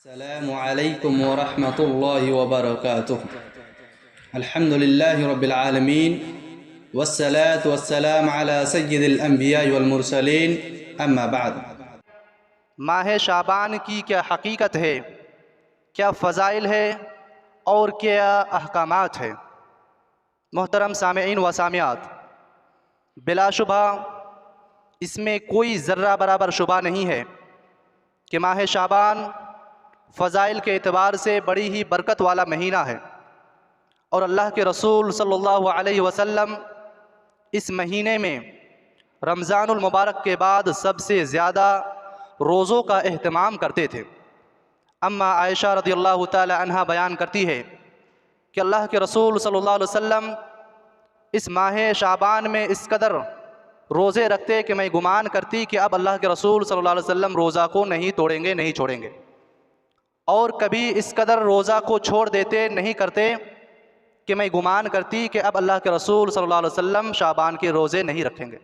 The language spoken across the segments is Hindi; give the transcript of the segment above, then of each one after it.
अस्सलामु अलैकुम व रहमतुल्लाहि व बरकातुहू। अल्हम्दुलिल्लाहि रब्बिल आलमीन वस्सलातु वस्सलाम अला सय्यिदिल अंबिया वल मुरसलीन अम्मा बाद। माह शाबान की क्या हकीकत है, क्या फ़ज़ाइल है और क्या अहकामात है। मोहतरम सामेईन व सामियात, बिलाशुबा इसमें कोई ज़र्रा बराबर शुबा नहीं है कि माह शाबान फ़ज़ाइल के एतबार से बड़ी ही बरकत वाला महीना है और अल्लाह के रसूल सल्लल्लाहु अलैहि वसल्लम इस महीने में रमज़ानुल मुबारक के बाद सबसे ज़्यादा रोज़ों का एहतमाम करते थे। अम्मा आयशा रज़ियल्लाहु ताला अन्हा बयान करती है कि अल्लाह के रसूल सल्लल्लाहु अलैहि वसल्लम इस माह शाबान में इस कदर रोज़े रखते कि मैं गुमान करती कि अब अल्लाह के रसूल सल्लल्लाहु अलैहि वसल्लम रोज़ा को नहीं तोड़ेंगे, नहीं छोड़ेंगे, और कभी इस कदर रोज़ा को छोड़ देते, नहीं करते कि मैं गुमान करती कि अब अल्लाह के रसूल सल्लल्लाहु अलैहि वसल्लम शाबान के रोज़े नहीं रखेंगे।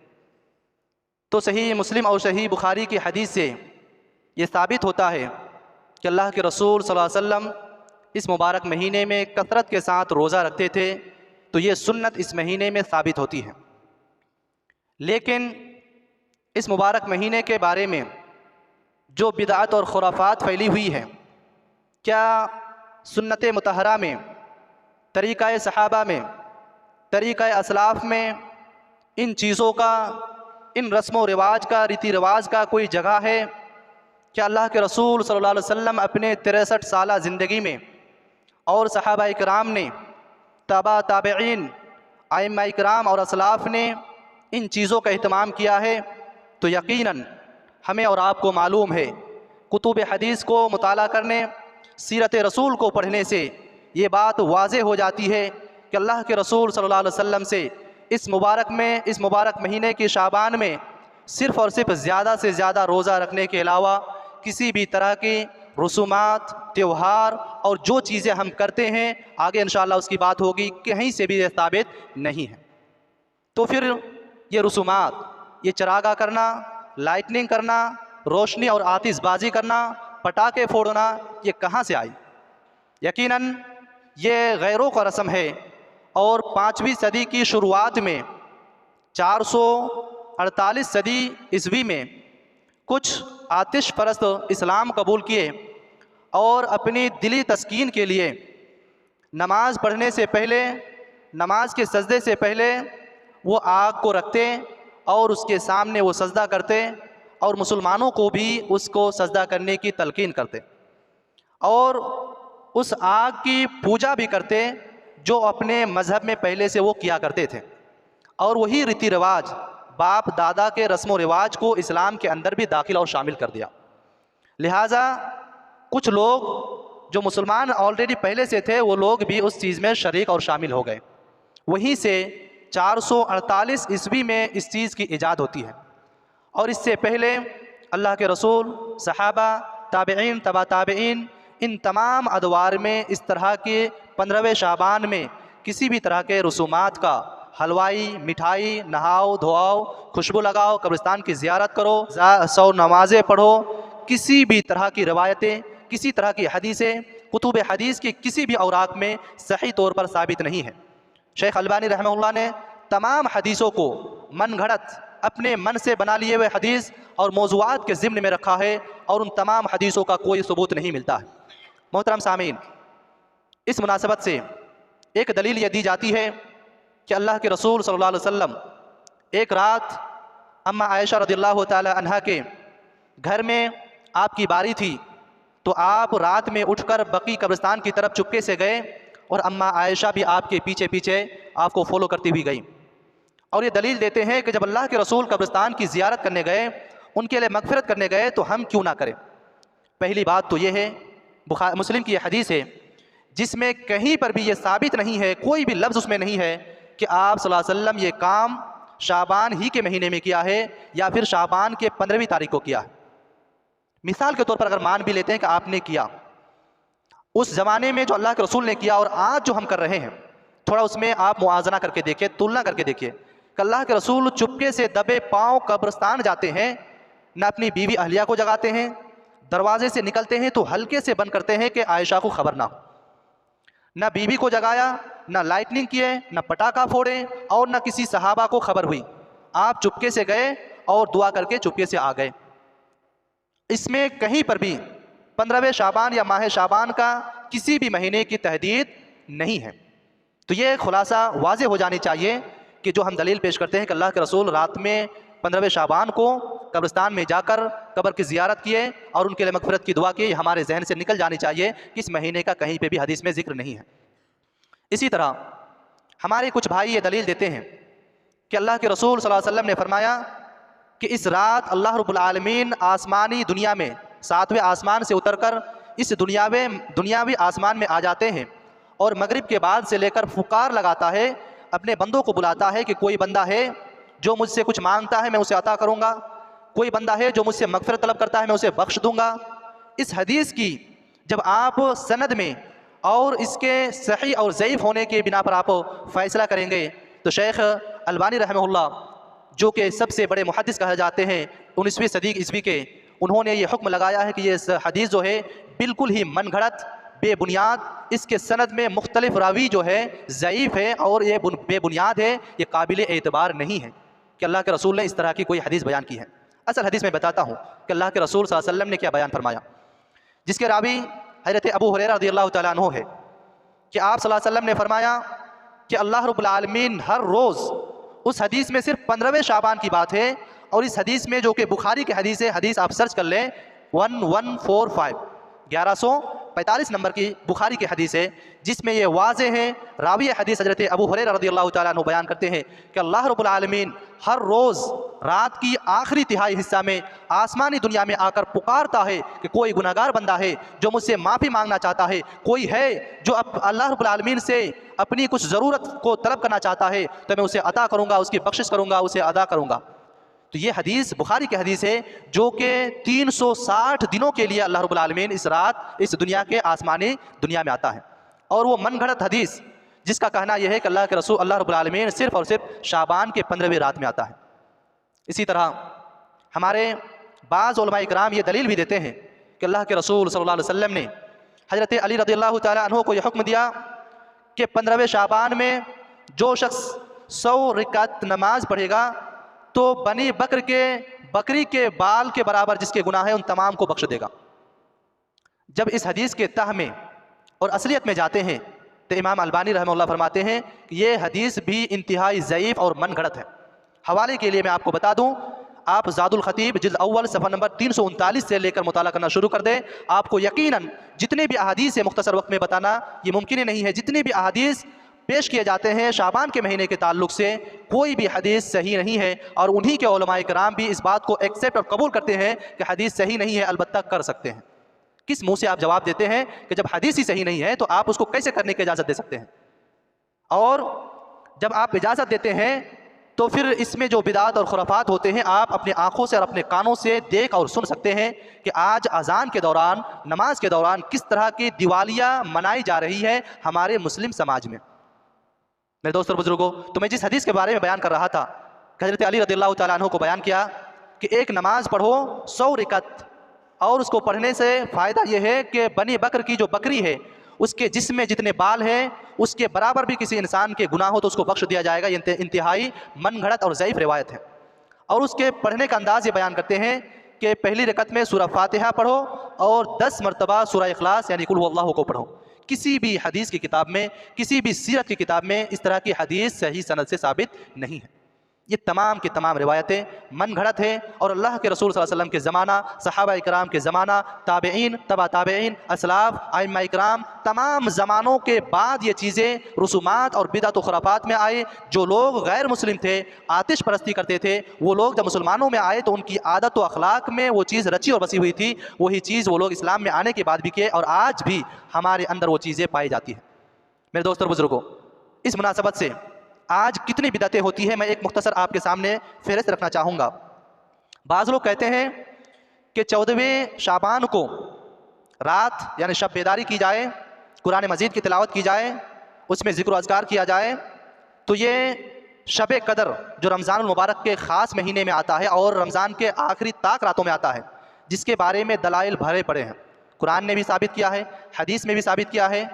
तो सही मुस्लिम और सही बुखारी की हदीस से ये साबित होता है कि अल्लाह के रसूल सल्लल्लाहु अलैहि वसल्लम इस मुबारक महीने में कसरत के साथ रोज़ा रखते थे। तो ये सुन्नत इस महीने में साबित होती है। लेकिन इस मुबारक महीने के बारे में जो बिदअत और खुराफात फैली हुई है, क्या सुन्नत मुतहरा में, तरीक़ा सहाबा में, तरीक़ा असलाफ़ में इन चीज़ों का, इन रस्म व रिवाज का, रीति रिवाज का कोई जगह है? क्या अल्लाह के रसूल सल्लल्लाहु अलैहि वसल्लम अपने 63 साला ज़िंदगी में और सहाबा इकराम ने, तबा ताबईन, आइम्मा इकराम और असलाफ़ ने इन चीज़ों का एहतमाम किया है? तो यकीनन हमें और आपको मालूम है, कुतुब हदीस को मुताला करने, सीरत रसूल को पढ़ने से ये बात वाज़े हो जाती है कि अल्लाह के रसूल सल्लल्लाहु अलैहि वसल्लम से इस मुबारक महीने की शाबान में सिर्फ़ और सिर्फ ज़्यादा से ज़्यादा रोज़ा रखने के अलावा किसी भी तरह की रसूमात, त्यौहार और जो चीज़ें हम करते हैं, आगे इंशाअल्लाह उसकी बात होगी, कहीं से भी ये साबित नहीं है। तो फिर ये रसूमात, ये चरागा करना, लाइटनिंग करना, रोशनी और आतिशबाजी करना, पटाखे फोड़ना, ये कहाँ से आई? यकीनन ये गैरों का रस्म है और 5वीं सदी की शुरुआत में 448 सदी ईस्वी में कुछ आतिश परस्त इस्लाम कबूल किए और अपनी दिली तस्कीन के लिए नमाज पढ़ने से पहले, नमाज के सजदे से पहले वो आग को रखते और उसके सामने वो सजदा करते और मुसलमानों को भी उसको सजदा करने की तलकीन करते और उस आग की पूजा भी करते जो अपने मज़हब में पहले से वो किया करते थे। और वही रीति रिवाज, बाप दादा के रस्म व रिवाज को इस्लाम के अंदर भी दाखिल और शामिल कर दिया। लिहाजा कुछ लोग जो मुसलमान ऑलरेडी पहले से थे, वो लोग भी उस चीज़ में शरीक और शामिल हो गए। वहीं से 448 ईस्वी में इस चीज़ की ईजाद होती है और इससे पहले अल्लाह के रसूल, सहाबा, ताबईन, तबा ताबईन, इन तमाम अदवार में इस तरह के 15वें शाबान में किसी भी तरह के रसूमात का, हलवाई, मिठाई, नहाओ धोआओ, खुशबू लगाओ, कब्रिस्तान की ज़ियारत करो, 100 नमाज़ें पढ़ो, किसी भी तरह की रवायतें, किसी तरह की हदीसें, कुतुब हदीस की किसी भी औराक में सही तौर पर साबित नहीं है। शेख अलबानी रहमहुल्लाह ने तमाम हदीसों को मन घड़त, अपने मन से बना लिए हुए हदीस और मौज़ूआत के ज़िम्न में रखा है और उन तमाम हदीसों का कोई सबूत नहीं मिलता है। मोहतरम सामीन, इस मुनासबत से एक दलील यह दी जाती है कि अल्लाह के रसूल सल्लल्लाहु अलैहि वसल्लम एक रात अम्मा आयशा रज़ियल्लाहु ताला अन्हा के घर में आपकी बारी थी, तो आप रात में उठकर बकी कब्रिस्तान की तरफ चुपके से गए और अम्मा आयशा भी आपके पीछे पीछे आपको फॉलो करती हुई गई। और ये दलील देते हैं कि जब अल्लाह के रसूल कब्रिस्तान की ज़ियारत करने गए, उनके लिए मगफ़िरत करने गए, तो हम क्यों ना करें। पहली बात तो ये है, मुस्लिम की यह हदीस है जिसमें कहीं पर भी ये साबित नहीं है, कोई भी लफ्ज़ उसमें नहीं है कि आप सल्लल्लाहु अलैहि वसल्लम ये काम शाबान ही के महीने में किया है या फिर शाबान के 15वीं तारीख को किया है। मिसाल के तौर पर अगर मान भी लेते हैं कि आपने किया, उस ज़माने में जो अल्लाह के रसूल ने किया और आज जो हम कर रहे हैं, थोड़ा उसमें आप मुआजना करके देखिए, तुलना करके देखिए कि अल्लाह के रसूल चुपके से दबे पाँव कब्रिस्तान जाते हैं, न अपनी बीवी अहलिया को जगाते हैं, दरवाजे से निकलते हैं तो हल्के से बंद करते हैं कि आयशा को खबर ना हो। ना बीवी को जगाया, ना लाइटनिंग किए, ना पटाखा फोड़े और ना किसी सहाबा को खबर हुई। आप चुपके से गए और दुआ करके चुपके से आ गए। इसमें कहीं पर भी 15वें शाबान या माह शाबान का किसी भी महीने की तहदीद नहीं है। तो ये खुलासा वाज़ेह हो जानी चाहिए कि जो हम दलील पेश करते हैं कि अल्लाह के रसूल रात में 15वें शाबान को कब्रिस्तान में जाकर कब्र की ज़ियारत किए और उनके लिए मग़फ़िरत की दुआ की, हमारे जहन से निकल जानी चाहिए कि इस महीने का कहीं पे भी हदीस में ज़िक्र नहीं है। इसी तरह हमारे कुछ भाई ये दलील देते हैं कि अल्लाह के रसूल सल्लल्लाहु अलैहि वसल्लम ने फरमाया कि इस रात अल्लाह रब्बुल आलमीन आसमानी दुनिया में 7वें आसमान से उतरकर इस दुनियावी आसमान में आ जाते हैं और मगरिब के बाद से लेकर फुकार लगाता है, अपने बंदों को बुलाता है कि कोई बंदा है जो मुझसे कुछ मांगता है मैं उसे अता करूँगा, कोई बंदा है जो मुझसे मग़फ़िरत तलब करता है मैं उसे बख्श दूँगा। इस हदीस की जब आप सनद में और इसके सही और ज़ईफ़ होने के बिना पर आप फ़ैसला करेंगे तो शेख अलबानी रहमहुल्लाह जो कि सबसे बड़े मुहद्दिस कहे जाते हैं 19वीं सदी ईस्वी के, उन्होंने ये हुक्म लगाया है कि ये हदीस जो है बिल्कुल ही मन घड़त बेबुनियाद, इसके सनद में मुख्तलिफ रावी जो है ज़ईफ़ है और ये बेबुनियाद है, ये काबिल एतबार नहीं है कि अल्लाह के रसूल ने इस तरह की कोई हदीस बयान की है। असल हदीस में बताता हूँ कि अल्लाह के रसूल सल्लल्लाहु अलैहि वसल्लम ने क्या बयान फरमाया, जिसके रावी हज़रत अबू हुरैरा रज़ियल्लाहु तआला अन्हु है कि आप सल्लल्लाहु अलैहि वसल्लम ने फरमाया कि अल्लाह रब्बुल आलमीन हर रोज़, उस हदीस में सिर्फ 15वें शाबान की बात है और इस हदीस में जो कि बुखारी की हदीस है, हदीस आप सर्च कर लें 1145 नंबर की बुखारी की हदीस है, जिसमें ये वाज़ेह है, रावी हदीस हज़रत अबू हुरैरा रज़ियल्लाहु तआला अन्हु बयान करते हैं कि अल्लाह रब्बुल आलमीन हर रोज़ रात की आखिरी तिहाई हिस्सा में आसमानी दुनिया में आकर पुकारता है कि कोई गुनहगार बंदा है जो मुझसे माफ़ी मांगना चाहता है, कोई है जो अल्लाह रब्बुल आलमीन से अपनी कुछ ज़रूरत को तलब करना चाहता है तो मैं उसे अता करूँगा, उसकी बख्शिश करूँगा, उसे अदा करूँगा। तो ये हदीस बुखारी की हदीस है जो कि 360 दिनों के लिए अल्लाह रब्बुल आलमीन इस रात इस दुनिया के आसमानी दुनिया में आता है। और वो मन घड़त हदीस जिसका कहना यह है कि अल्लाह के रसूल अल्लाह रब्बुल आलमीन सिर्फ़ और सिर्फ शाबान के 15वें रात में आता है। इसी तरह हमारे बाज़ उलमा इकराम ये दलील भी देते हैं कि अल्लाह के रसूल सल्लल्लाहु अलैहि वसल्लम ने हज़रत अली रज़ियल्लाहु तआला अन्हु को यह हुक्म दिया कि 15वें शाबान में जो शख्स 100 रकात नमाज पढ़ेगा तो बकरी के बाल के बराबर जिसके गुनाह है उन तमाम को बख्श देगा। जब इस हदीस के तह में और असलियत में जाते हैं तो इमाम अलबानी रहमतुल्लाह फरमाते हैं कि ये हदीस भी इंतहाई ज़ईफ़ और मन घड़त है। हवाले के लिए मैं आपको बता दूं, आप ज़ादुल खतीब जिल्द अव्वल सफ़ा नंबर 339 से लेकर मुताला करना शुरू कर दें, आपको यकीनन जितने भी अहादीस है मुख्तसर वक्त में बताना ये मुमकिन ही नहीं है, जितने भी अहादीस पेश किए जाते हैं शाबान के महीने के ताल्लुक से कोई भी हदीस सही नहीं है। और उन्हीं के उलमाए कराम भी इस बात को एक्सेप्ट और कबूल करते हैं कि हदीस सही नहीं है, अलबत्ता कर सकते हैं। किस मुंह से आप जवाब देते हैं कि जब हदीस ही सही नहीं है तो आप उसको कैसे करने की इजाज़त दे सकते हैं? और जब आप इजाज़त देते हैं तो फिर इसमें जो बिदात और खुराफात होते हैं आप अपने आँखों से और अपने कानों से देख और सुन सकते हैं कि आज अजान के दौरान, नमाज के दौरान किस तरह की दिवालिया मनाई जा रही है हमारे मुस्लिम समाज में। मेरे दोस्तों और बुजुर्गों, तो मैं जिस हदीस के बारे में बयान कर रहा था, हज़रत अली रज़ियल्लाहु तआला अन्हु को बयान किया कि एक नमाज पढ़ो 100 रकात, और उसको पढ़ने से फ़ायदा यह है कि बनी बकर की जो बकरी है उसके जिस्म में जितने बाल हैं उसके बराबर भी किसी इंसान के गुनाह हो तो उसको बख्श दिया जाएगा। ये इंतहाई मन घड़त और ज़ईफ़ रिवायत है। और उसके पढ़ने का अंदाज़ ये बयान करते हैं कि पहली रकत में सूरह फातिहा पढ़ो और 10 मरतबा सूरह इखलास यानी कुल हुवल्लाहु को पढ़ो। किसी भी हदीस की किताब में, किसी भी सीरत की किताब में इस तरह की हदीस सही सनद से साबित नहीं है। ये तमाम की तमाम रिवायतें मन घड़त है और अल्लाह के रसूल सल्लल्लाहु अलैहि वसल्लम के ज़माना, सहाबा इकराम के ज़माना, ताबेईन, तबा ताबेईन, असलाफ, आइम्मा इकराम, तमाम ज़मानों के बाद ये चीज़ें रसूमात और बिदअत व खुराफात में आए। जो लोग गैर मुस्लिम थे, आतिश परस्ती करते थे, वो लोग जब मुसलमानों में आए तो उनकी आदत व अखलाक में वो चीज़ रची और बसी हुई थी। वही चीज़ वो लोग इस्लाम में आने के बाद भी किए और आज भी हमारे अंदर वो चीज़ें पाई जाती हैं। मेरे दोस्तों और बुजुर्गों, इस मुनासबत से आज कितनी बिदअतें होती है मैं एक मुख्तसर आपके सामने फ़हरिस्त रखना चाहूँगा। बाज़ लोग कहते हैं कि 14वें शाबान को रात यानी शब बेदारी की जाए, कुरान मजीद की तिलावत की जाए, उसमें ज़िक्र अज़कार किया जाए, तो ये शब कदर जो रमज़ानुल मुबारक के ख़ास महीने में आता है और रमज़ान के आखिरी ताक रातों में आता है, जिसके बारे में दलाइल भरे पड़े हैं, कुरान ने भी साबित किया है, हदीस में भी साबित किया है,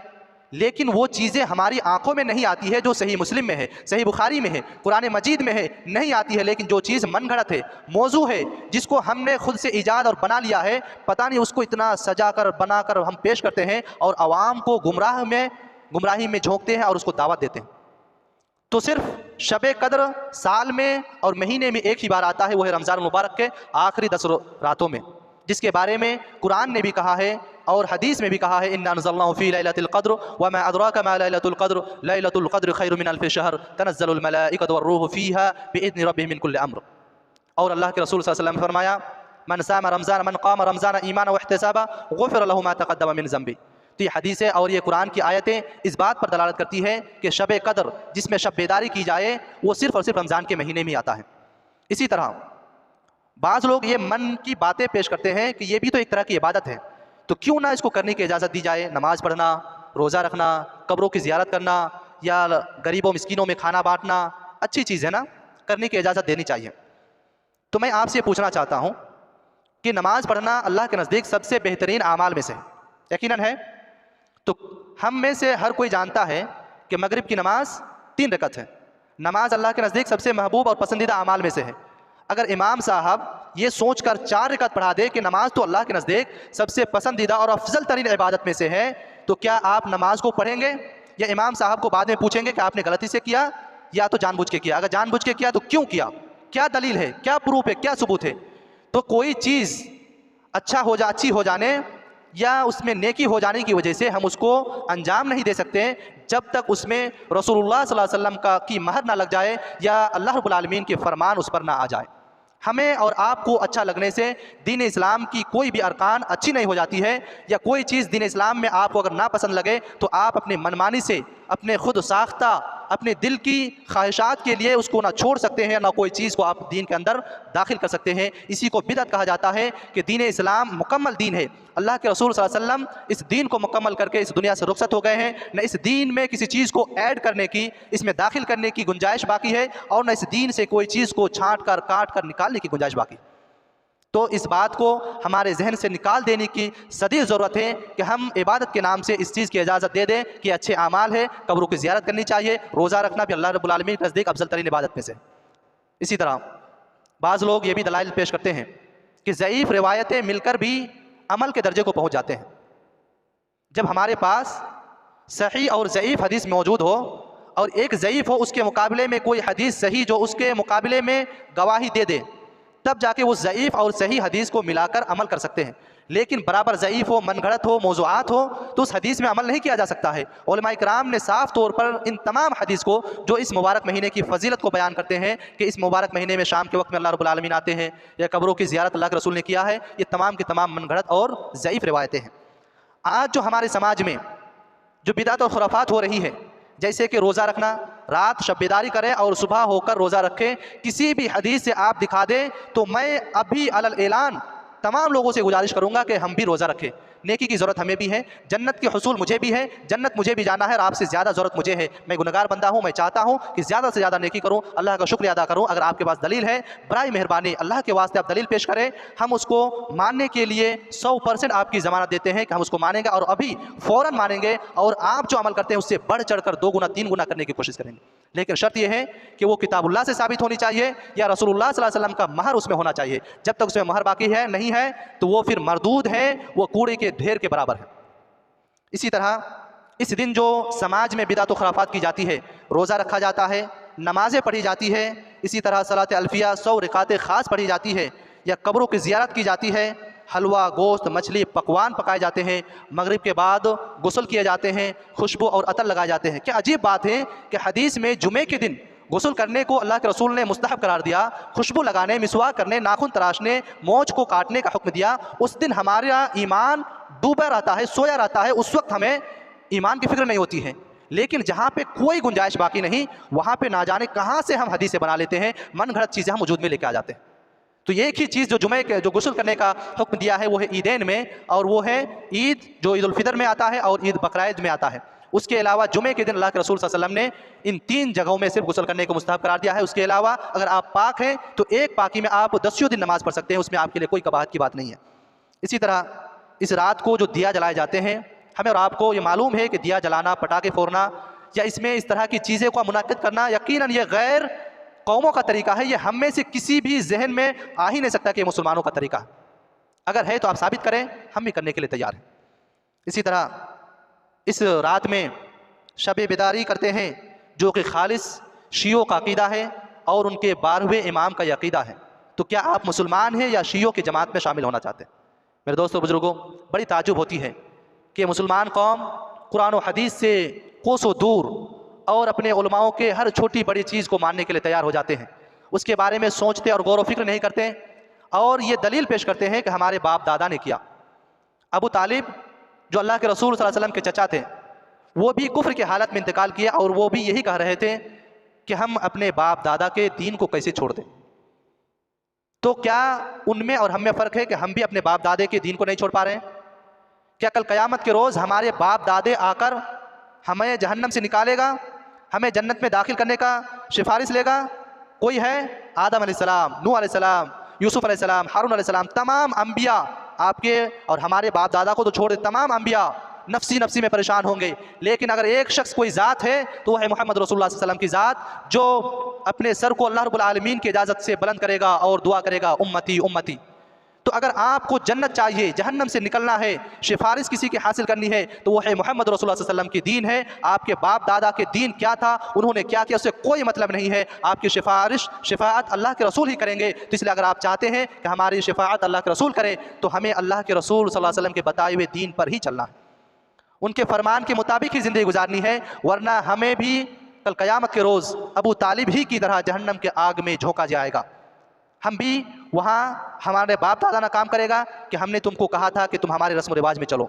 लेकिन वो चीज़ें हमारी आंखों में नहीं आती है जो सही मुस्लिम में है, सही बुखारी में है, कुरान मजीद में है, नहीं आती है। लेकिन जो चीज़ मन घड़त है, मौजू है, जिसको हमने खुद से ईजाद और बना लिया है, पता नहीं उसको इतना सजा कर बना कर हम पेश करते हैं और आवाम को गुमराही में झोंकते हैं और उसको दावत देते हैं। तो सिर्फ शब कद्र साल में और महीने में एक ही बार आता है, वो है रमज़ान मुबारक के आखिरी 10 रातों में, जिसके बारे में कुरान ने भी कहा है और हदीस में भी कहा है, इन्ना अंज़लनाहु फ़ी लैलतिल क़द्र व मा अदराका मा लैलतुल क़द्र लैलतुल क़द्र खैरुम मिन अल्फ़ि शहर तनज़्ज़लुल मलाइकतु वर्रूहु फ़ीहा बिइज़्नि रब्बिहिम मिन कुल्लि अम्र। और अल्लाह के रसूल सल्लल्लाहु अलैहि वसल्लम ने फरमाया, मन सामा रमज़ान मन क़ामा रमज़ान ईमानन व इह्तिसाबा गुफ़िर लहु मा तक़द्दम मिन ज़ंबी। तो ये हदीसें और ये कुरान की आयतें इस बात पर दलालत करती है कि शब कद्र जिसमें शब बेदारी की जाए वो सिर्फ़ और सिर्फ रमज़ान के महीने में आता है। इसी तरह बाज़ लोग ये मन की बातें पेश करते हैं कि ये भी तो एक तरह की इबादत है, तो क्यों ना इसको करने की इजाज़त दी जाए। नमाज़ पढ़ना, रोज़ा रखना, कब्रों की ज़ियारत करना या गरीबों मिस्कीनों में खाना बांटना अच्छी चीज़ है ना, करने की इजाज़त देनी चाहिए। तो मैं आपसे पूछना चाहता हूँ कि नमाज़ पढ़ना अल्लाह के नज़दीक सबसे बेहतरीन आमाल में से यकीनन है। तो हम में से हर कोई जानता है कि मगरिब की नमाज 3 रकअत है। नमाज अल्लाह के नज़दीक सबसे महबूब और पसंदीदा आमाल में से है। अगर इमाम साहब ये सोचकर 4 रकअत पढ़ा दे कि नमाज तो अल्लाह के नज़दीक सबसे पसंदीदा और अफजल तरीन इबादत में से है, तो क्या आप नमाज को पढ़ेंगे या इमाम साहब को बाद में पूछेंगे कि आपने गलती से किया या तो जानबूझ के किया? अगर जानबूझ के किया तो क्यों किया, क्या दलील है, क्या प्रूफ है, क्या सबूत है? तो कोई चीज़ अच्छी हो जाने या उसमें नेकी हो जाने की वजह से हम उसको अंजाम नहीं दे सकते जब तक उसमें रसूलुल्लाह सल्लल्लाहु अलैहि वसल्लम का की महर ना लग जाए या अल्लाह रब्बुल आलमीन के फरमान उस पर ना आ जाए। हमें और आपको अच्छा लगने से दीन इस्लाम की कोई भी अरकान अच्छी नहीं हो जाती है, या कोई चीज़ दीन इस्लाम में आपको अगर ना पसंद लगे तो आप अपने मनमानी से, अपने खुद साख्ता, अपने दिल की ख्वाहिशात के लिए उसको ना छोड़ सकते हैं, ना कोई चीज़ को आप दीन के अंदर दाखिल कर सकते हैं। इसी को बिदअत कहा जाता है कि दीन इस्लाम मुकम्मल दीन है। अल्लाह के रसूल सल्लल्लाहु अलैहि वसल्लम इस दीन को मुकम्मल करके इस दुनिया से रुखसत हो गए हैं। न इस दीन में किसी चीज़ को ऐड करने की, इसमें दाखिल करने की गुंजाइश बाकी है, और न इस दीन से कोई चीज़ को छाँट कर काट कर निकालने की गुंजाइश बाकी। तो इस बात को हमारे जहन से निकाल देने की सदी ज़रूरत है कि हम इबादत के नाम से इस चीज़ की इजाज़त दे दें कि अच्छे आमाल है, कब्रों की ज़ियारत करनी चाहिए, रोज़ा रखना भी अल्लाह रब्बुल आलमीन के नज़दीक अफजल तरीन इबादत में से। इसी तरह बाज़ लोग ये भी दलाइल पेश करते हैं कि ज़ईफ़ रिवायतें मिलकर भी अमल के दर्जे को पहुँच जाते हैं। जब हमारे पास सही और ज़ईफ़ हदीस मौजूद हो और एक ज़ईफ़ हो, उसके मुकाबले में कोई हदीस सही जो उसके मुकाबले में गवाही दे दे, तब जाके वो ज़ईफ़ और सही हदीस को मिलाकर अमल कर सकते हैं। लेकिन बराबर ज़ईफ़ हो, मनगढ़ंत हो, मौज़ूआत हो, तो उस हदीस में अमल नहीं किया जा सकता है। उलमाए किराम ने साफ़ तौर पर इन तमाम हदीस को जो इस मुबारक महीने की फ़जीलत को बयान करते हैं कि इस मुबारक महीने में शाम के वक्त में अल्लाह रब्बुल आलमीन आते हैं या कब्रों की ज़ियारत अल्लाह के रसूल ने किया है, ये तमाम की तमाम मनगढ़ंत और ज़ईफ़ रिवायतें हैं। आज जो हमारे समाज में जो बिदअत और खुराफात हो रही है, जैसे कि रोज़ा रखना, रात शब बेदारी करें और सुबह होकर रोज़ा रखें, किसी भी हदीस से आप दिखा दें तो मैं अभी अलल ऐलान तमाम लोगों से गुजारिश करूँगा कि हम भी रोज़ा रखें। नेकी की ज़रूरत हमें भी है, जन्नत के हुसूल मुझे भी है, जन्नत मुझे भी जाना है और आपसे ज़्यादा ज़रूरत मुझे है। मैं गुनहगार बंदा हूँ, मैं चाहता हूँ कि ज़्यादा से ज़्यादा नेकी करूँ, अल्लाह का शुक्रिया अदा करूँ। अगर आपके पास दलील है, बराए मेहरबानी अल्लाह के वास्ते आप दलील पेश करें, हम उसको मानने के लिए 100% आपकी ज़मानत देते हैं कि हम उसको मानेंगे और अभी फ़ौरन मानेंगे, और आप जो अमल करते हैं उससे बढ़ चढ़ कर 2 गुना 3 गुना करने की कोशिश करेंगे। लेकिन शर्त यह है कि वो किताबुल्लाह से साबित होनी चाहिए या रसूलुल्लाह सल्लल्लाहु अलैहि वसल्लम का महर उसमें होना चाहिए। जब तक उसमें महर बाकी है, नहीं है, तो वो फिर मरदूद है, वो कूड़े के ढेर के बराबर है। इसी तरह इस दिन जो समाज में बिदअत व खुराफात की जाती है, रोज़ा रखा जाता है, नमाज़ें पढ़ी जाती है, इसी तरह सलात अल्फिया 100 रकातें ख़ास पढ़ी जाती है, या कब्रों की ज़ियारत की जाती है, हलवा, गोश्त, मछली, पकवान पकाए जाते हैं, मगरिब के बाद गुस्ल किए जाते हैं, खुशबू और अतर लगाए जाते हैं। क्या अजीब बात है कि हदीस में जुमे के दिन गुस्ल करने को अल्लाह के रसूल ने मुस्तहब करार दिया, खुशबू लगाने, मिसवाक करने, नाखून तराशने, मोच को काटने का हुक्म दिया। उस दिन हमारा ईमान डूबा रहता है, सोया रहता है, उस वक्त हमें ईमान की फिक्र नहीं होती है। लेकिन जहाँ पे कोई गुंजाइश बाकी नहीं, वहाँ पे ना जाने कहाँ से हम हदीसें बना लेते हैं, मन घड़त चीज़ें हम वजूद में लेके आ जाते हैं। तो एक ही चीज़ जो जुमे के जो गुस्ल करने का हुक्म दिया है वो है ईदैन में, और वो है ईद जो ईद उल फितर में आता है और ईद बकरा-ईद में आता है। उसके अलावा जुमे के दिन अल्लाह के रसूल सल्लल्लाहु अलैहि वसल्लम ने इन 3 जगहों में सिर्फ गुस्ल करने को मुस्तहब करार दिया है। उसके अलावा अगर आप पाक हैं तो एक पाकी में आप 10 दिन नमाज़ पढ़ सकते हैं, उसमें आपके लिए कोई कबाहत की बात नहीं है। इसी तरह इस रात को जो दिया जलाए जाते हैं, हमें और आपको ये मालूम है कि दिया जलाना, पटाखे फोड़ना या इसमें इस तरह की चीज़ें को मुनक्किद करना यकीनन ये गैर कौमों का तरीका है। ये हम में से किसी भी जहन में आ ही नहीं सकता कि ये मुसलमानों का तरीका है। अगर है तो आप साबित करें, हम भी करने के लिए तैयार हैं। इसी तरह इस रात में शब बेदारी करते हैं जो कि खालिस शियों का अकीदा है और उनके 12वें इमाम का अकीदा है। तो क्या आप मुसलमान हैं या शियों की जमात में शामिल होना चाहते हैं? मेरे दोस्तों बुजुर्गों, बड़ी ताज्जुब होती है कि मुसलमान कौम कुरान और हदीस से कोसों दूर और अपने उलमाओं के हर छोटी बड़ी चीज़ को मानने के लिए तैयार हो जाते हैं, उसके बारे में सोचते और गौर व फिक्र नहीं करते और ये दलील पेश करते हैं कि हमारे बाप दादा ने किया। अबू तालिब जो अल्लाह के रसूल सल्लल्लाहु अलैहि वसल्लम के चचा थे, वो भी कुफ्र की हालत में इंतकाल किया और वो भी यही कह रहे थे कि हम अपने बाप दादा के दीन को कैसे छोड़ दें। तो क्या उनमें और हम में फ़र्क है कि हम भी अपने बाप दादे के दीन को नहीं छोड़ पा रहे हैं? क्या कल क़यामत के रोज़ हमारे बाप दादे आकर हमें जहन्नम से निकालेगा, हमें जन्नत में दाखिल करने का सिफारिश लेगा? कोई है? आदम अलैहिस्सलाम, नूह अलैहिस्सलाम, यूसुफ अलैहिस्सलाम, हारून अलैहिस्सलाम, तमाम अंबिया आपके और हमारे बाप दादा को तो छोड़ दे, तमाम अंबिया नफसी नफसी में परेशान होंगे। लेकिन अगर एक शख्स कोई ज़ात है तो वह है मोहम्मद रसूलुल्लाह सल्लल्लाहु अलैहि वसल्लम की ज़ात, जो अपने सर को अल्लाह रब्बुल आलमीन की इजाज़त से बुलंद करेगा और दुआ करेगा, उम्मती उम्मती। तो अगर आपको जन्नत चाहिए, जहन्नम से निकलना है, सिफारिश किसी की हासिल करनी है, तो वो है मोहम्मद रसूलुल्लाह सल्लल्लाहु अलैहि वसल्लम की दीन है। आपके बाप दादा के दीन क्या था, उन्होंने क्या किया, उससे कोई मतलब नहीं है। आपकी शफाअत अल्लाह के रसूल ही करेंगे। तो इसलिए अगर आप चाहते हैं कि हमारी शफाअत अल्लाह के रसूल करे, तो हमें अल्लाह के रसूल सल्लल्लाहु अलैहि वसल्लम के बताए हुए दीन पर ही चलना है, उनके फरमान के मुताबिक ही ज़िंदगी गुजारनी है। वरना हमें भी कल क़यामत के रोज़ अबू तालिब ही की तरह जहन्नम के आग में झोंका जाएगा। हम भी वहाँ हमारे बाप दादा ना काम करेगा कि हमने तुमको कहा था कि तुम हमारे रस्म रिवाज में चलो,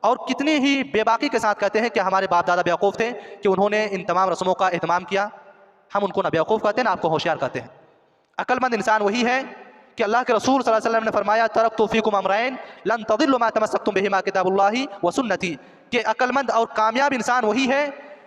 और कितनी ही बेबाकी के साथ कहते हैं कि हमारे बाप दादा बेवकूफ़ थे कि उन्होंने इन तमाम रस्मों का एहतमाम किया। हम उनको ना बेवकूफ़ कहते हैं ना आपको होशियार कहते हैं। अक्लमंद इंसान वही है कि अल्लाह के रसूल सल्लल्लाहु अलैहि वसल्लम ने फरमाया, तरक्तु फ़ीकुम अमरैन लन तदिल्लु मा तमस्सक्तुम बिहिमा किताबुल्लाहि व सुन्नती, कि अक्लमंद और कामयाब इंसान वही है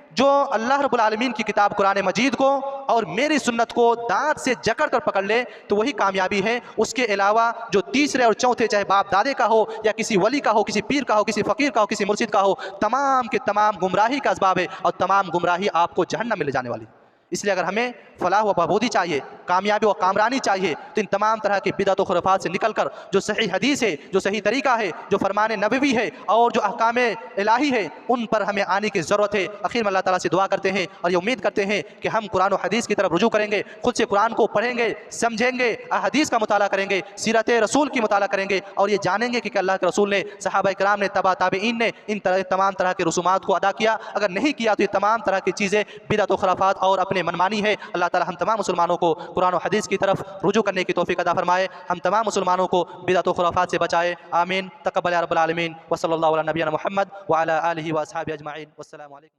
जो अल्लाह रब्बुल आलमीन की किताब कुरान मजीद को और मेरी सुन्नत को दांत से जकड़ कर पकड़ ले, तो वही कामयाबी है। उसके अलावा जो तीसरे और चौथे, चाहे बाप दादे का हो या किसी वली का हो, किसी पीर का हो, किसी फ़कीर का हो, किसी मुर्शिद का हो, तमाम के तमाम गुमराही का असबाब है और तमाम गुमराही आपको जहन्नम में ले जाने वाली। इसलिए अगर हमें फलाह व बहबूदी चाहिए, कामयाबी व कामरानी चाहिए, तो इन तमाम तरह की बिदअत व खुराफात से निकल कर जो सही हदीस है, जो सही तरीका है, जो फरमान नबवी है और जो अहकाम इलाही है, उन पर हमें आने की ज़रूरत है। आखिर में अल्लाह ताला से दुआ करते हैं और ये उम्मीद करते हैं कि हम कुरान और हदीस की तरफ रुजू करेंगे, खुद से कुरान को पढ़ेंगे, समझेंगे, हदीस का मुताला करेंगे, सीरत रसूल की मुताला करेंगे और ये जानेंगे कि अल्लाह के रसूल ने, सहाबा इकराम ने, तबा ताबईन ने इन तमाम तरह के रसूमात को अदा किया। अगर नहीं किया तो ये तमाम तरह की चीज़ें बिदअत व खुराफात और अपने मनमानी है। अल्लाह ताला हम तमाम मुसलमानों को कुरान और हदीस की तरफ रुजू करने की तौफीक अता फरमाए, हम तमाम मुसलमानों को बिदअत व खुराफात से बचाए। आमीन। तक़ब्बल या रब्बल आलमीन। व सल्लल्लाहु अला नबिय्यिना मुहम्मद व अला आलिहि व अस्हाबिहि अजमाइन। वस्सलामु अलैकुम।